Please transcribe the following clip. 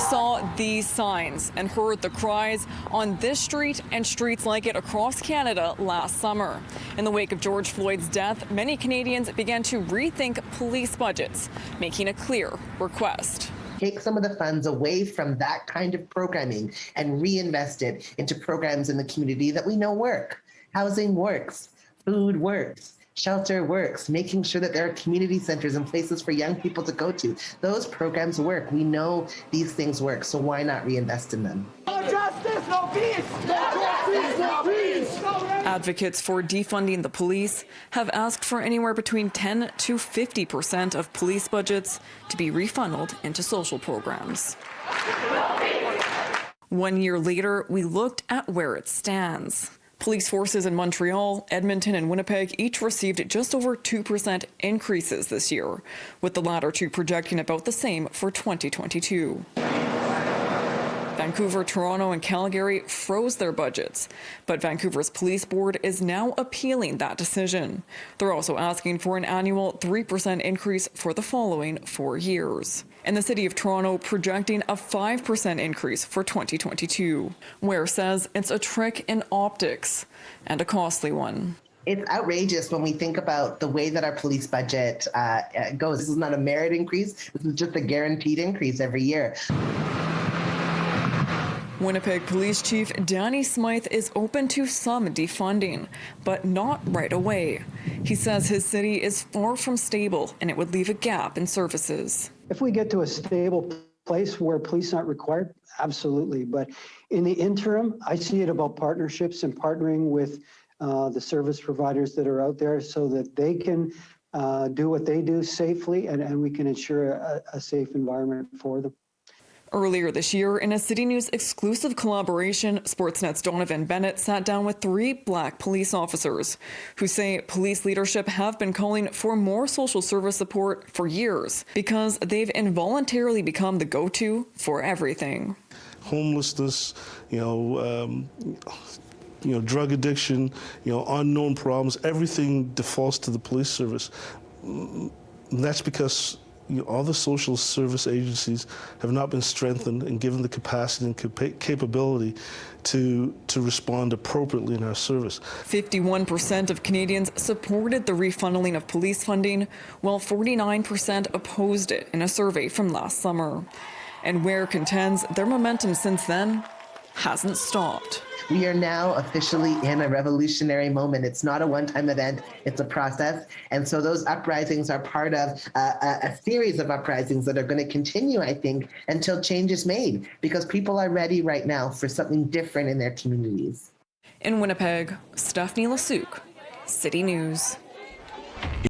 We saw these signs and heard the cries on this street and streets like it across Canada last summer. In the wake of George Floyd's death, many Canadians began to rethink police budgets, making a clear request. Take some of the funds away from that kind of programming and reinvest it into programs in the community that we know work. Housing works, food works, shelter works, making sure that there are community centers and places for young people to go to. Those programs work. We know these things work, so why not reinvest in them? No justice, no peace! No justice, no peace! Advocates for defunding the police have asked for anywhere between 10 to 50% of police budgets to be refunneled into social programs. 1 year later, we looked at where it stands. Police forces in Montreal, Edmonton, and Winnipeg each received just over 2% increases this year, with the latter two projecting about the same for 2022. Vancouver, Toronto, and Calgary froze their budgets, but Vancouver's police board is now appealing that decision. They're also asking for an annual 3% increase for the following 4 years. And the City of Toronto projecting a 5% increase for 2022. WARE says it's a trick in optics and a costly one. It's outrageous when we think about the way that our police budget goes. This is not a merit increase. This is just a guaranteed increase every year. Winnipeg Police Chief Danny SMYTH is open to some defunding, but not right away. He says his city is far from stable and it would leave a gap in services. If we get to a stable place where police aren't required, absolutely. But in the interim, I see it about partnerships and partnering with the service providers that are out there so that they can do what they do safely and we can ensure a safe environment for them. Earlier this year, in a City News exclusive collaboration, Sportsnet's Donovan Bennett sat down with 3 Black police officers who say police leadership have been calling for more social service support for years because they've involuntarily become the go-to for everything. Homelessness, drug addiction, unknown problems, everything defaults to the police service. And that's because all the social service agencies have not been strengthened and given the capacity and capability to respond appropriately in our service. 51% of Canadians supported the refunneling of police funding, while 49% opposed it in a survey from last summer. And WARE contends their momentum since then hasn't stopped. We are now officially in a revolutionary moment. It's not a one-time event, it's a process. And so those uprisings are part of a series of uprisings that are going to continue, I think, until change is made, because people are ready right now for something different in their communities. In Winnipeg, STEFANIE LASUIK, City News.